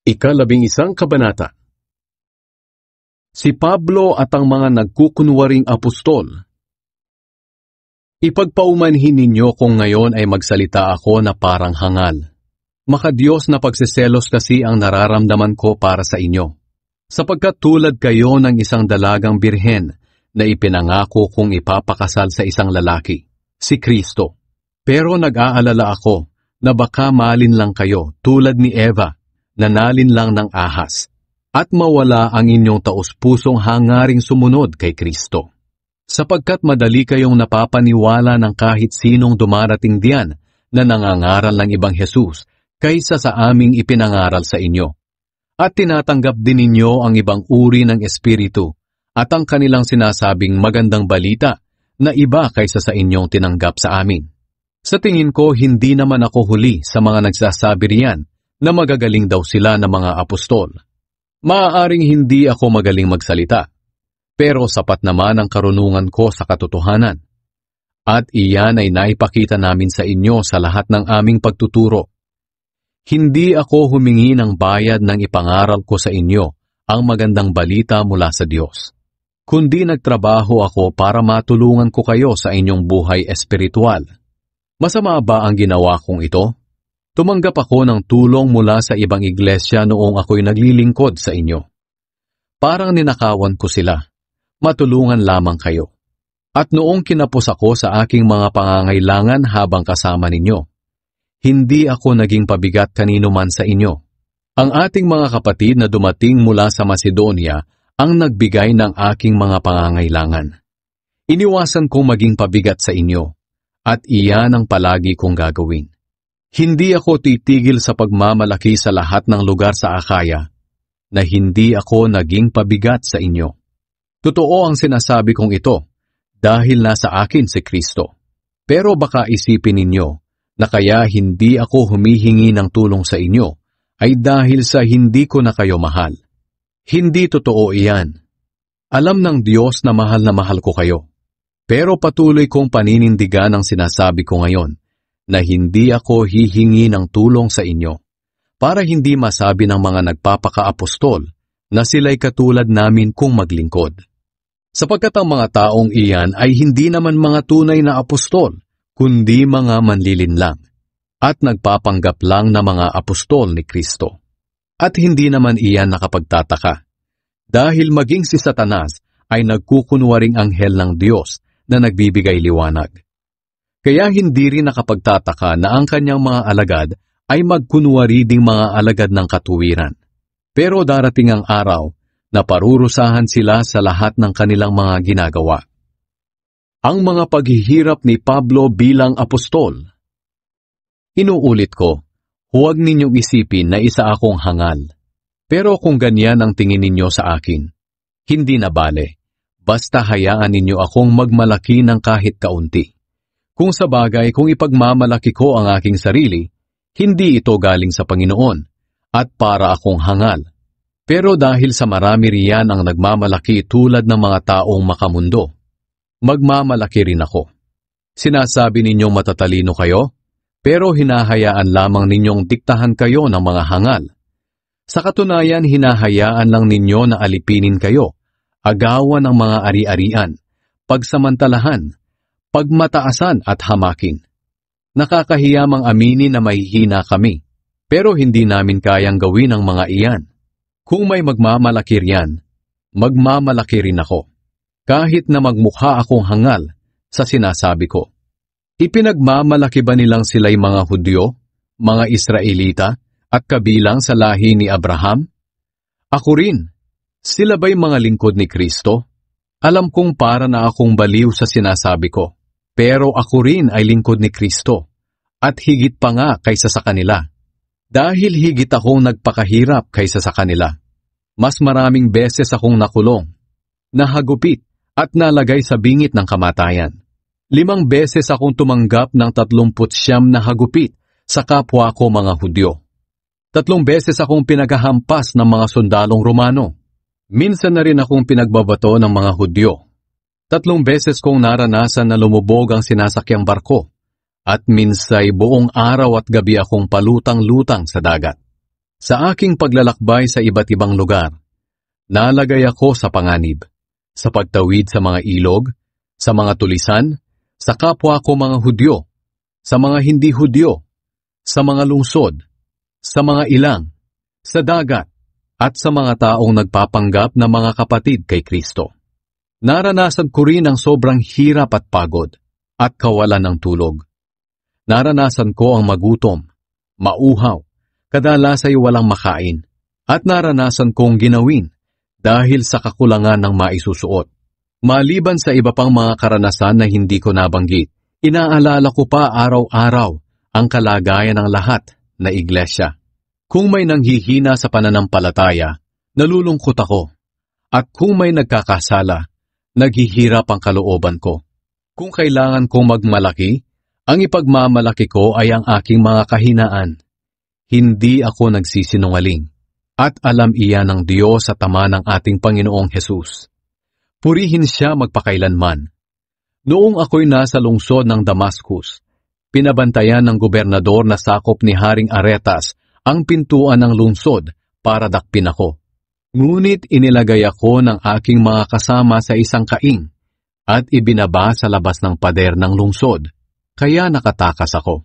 Ika-11 kabanata. Si Pablo at ang mga nagkukunwaring apostol. Ipagpaumanhin ninyo kung ngayon ay magsalita ako na parang hangal. Makadiyos na pagseselos kasi ang nararamdaman ko para sa inyo. Sapagkat tulad kayo ng isang dalagang birhen na ipinangako kung ipapakasal sa isang lalaki, si Kristo. Pero nag-aalala ako na baka malin lang kayo tulad ni Eva, nanalin lang ng ahas, at mawala ang inyong taus-pusong hangaring sumunod kay Kristo. Sapagkat madali kayong napapaniwala ng kahit sinong dumarating diyan na nangangaral ng ibang Jesus kaysa sa aming ipinangaral sa inyo. At tinatanggap din ninyo ang ibang uri ng espiritu at ang kanilang sinasabing magandang balita na iba kaysa sa inyong tinanggap sa amin. Sa tingin ko, hindi naman ako huli sa mga nagsasabi riyan na magagaling daw sila na mga apostol. Maaaring hindi ako magaling magsalita, pero sapat naman ang karunungan ko sa katotohanan. At iyan ay naipakita namin sa inyo sa lahat ng aming pagtuturo. Hindi ako humingi ng bayad nang ipangaral ko sa inyo ang magandang balita mula sa Diyos, kundi nagtrabaho ako para matulungan ko kayo sa inyong buhay espiritual. Masama ba ang ginawa kong ito? Tumanggap ako ng tulong mula sa ibang iglesia noong ako'y naglilingkod sa inyo. Parang ninakawan ko sila. Matulungan lamang kayo. At noong kinapos ako sa aking mga pangangailangan habang kasama ninyo, hindi ako naging pabigat kanino man sa inyo. Ang ating mga kapatid na dumating mula sa Macedonia ang nagbigay ng aking mga pangangailangan. Iniwasan kong maging pabigat sa inyo, at iyan ang palagi kong gagawin. Hindi ako titigil sa pagmamalaki sa lahat ng lugar sa Akaya na hindi ako naging pabigat sa inyo. Totoo ang sinasabi kong ito dahil nasa akin si Kristo. Pero baka isipin ninyo na kaya hindi ako humihingi ng tulong sa inyo ay dahil sa hindi ko na kayo mahal. Hindi totoo iyan. Alam ng Diyos na mahal ko kayo. Pero patuloy kong paninindigan ang sinasabi ko ngayon na hindi ako hihingi ng tulong sa inyo para hindi masabi ng mga nagpapaka-apostol na sila'y katulad namin kung maglingkod. Sapagkat ang mga taong iyan ay hindi naman mga tunay na apostol, kundi mga manlilinlang at nagpapanggap lang na mga apostol ni Kristo. At hindi naman iyan nakapagtataka, dahil maging si Satanas ay nagkukunwaring anghel ng Diyos na nagbibigay liwanag. Kaya hindi rin nakapagtataka na ang kanyang mga alagad ay magkunwari ding mga alagad ng katuwiran. Pero darating ang araw na parurusahan sila sa lahat ng kanilang mga ginagawa. Ang mga paghihirap ni Pablo bilang apostol. Inuulit ko, huwag ninyong isipin na isa akong hangal. Pero kung ganyan ang tingin ninyo sa akin, hindi na bale. Basta hayaan ninyo akong magmalaki ng kahit kaunti. Kung sa bagay, kung ipagmamalaki ko ang aking sarili, hindi ito galing sa Panginoon at para akong hangal. Pero dahil sa marami riyan ang nagmamalaki tulad ng mga taong makamundo, magmamalaki rin ako. Sinasabi ninyong matatalino kayo, pero hinahayaan lamang ninyong diktahan kayo ng mga hangal. Sa katunayan, hinahayaan lang ninyo na alipinin kayo, agawan ng mga ari-arian, pagsamantalahan, pagmataasan at hamakin. Nakakahiyamang aminin na mahihina kami, pero hindi namin kayang gawin ang mga iyan. Kung may magmamalaki riyan, magmamalaki rin ako. Kahit na magmukha akong hangal sa sinasabi ko. Ipinagmamalaki ba nilang sila'y mga Hudyo, mga Israelita, at kabilang sa lahi ni Abraham? Ako rin. Sila ba'y mga lingkod ni Kristo? Alam kong para na akong baliw sa sinasabi ko. Pero ako rin ay lingkod ni Kristo, at higit pa nga kaysa sa kanila. Dahil higit akong nagpakahirap kaysa sa kanila. Mas maraming beses akong nakulong, nahagupit, at nalagay sa bingit ng kamatayan. 5 beses akong tumanggap ng 39 na hagupit sa kapwa ko mga Hudyo. 3 beses akong pinaghahampas ng mga sundalong Romano. Minsan na rin akong pinagbabato ng mga Hudyo. 3 beses kong naranasan na lumubog ang sinasakyang barko, at minsay buong araw at gabi akong palutang-lutang sa dagat. Sa aking paglalakbay sa iba't ibang lugar, nalagay ako sa panganib, sa pagtawid sa mga ilog, sa mga tulisan, sa kapwa ko mga Hudyo, sa mga hindi Hudyo, sa mga lungsod, sa mga ilang, sa dagat, at sa mga taong nagpapanggap na mga kapatid kay Kristo. Naranasan ko rin ang sobrang hirap at pagod, at kawalan ng tulog. Naranasan ko ang magutom, mauhaw, kadalas ay walang makain, at naranasan kong ginawin dahil sa kakulangan ng maisusuot. Maliban sa iba pang mga karanasan na hindi ko nabanggit, inaalala ko pa araw-araw ang kalagayan ng lahat na iglesia. Kung may nanghihina sa pananampalataya, nalulungkot ako. At kung may nagkakasala, naghihirap ang kalooban ko. Kung kailangan kong magmalaki, ang ipagmamalaki ko ay ang aking mga kahinaan. Hindi ako nagsisinungaling. At alam iyan ng Diyos sa tama ng ating Panginoong Hesus. Purihin siya magpakailanman. Noong ako'y nasa lungsod ng Damascus, pinabantayan ng gobernador na sakop ni Haring Aretas ang pintuan ng lungsod para dakpin ako. Ngunit inilagay ako ng aking mga kasama sa isang kaing at ibinaba sa labas ng pader ng lungsod, kaya nakatakas ako.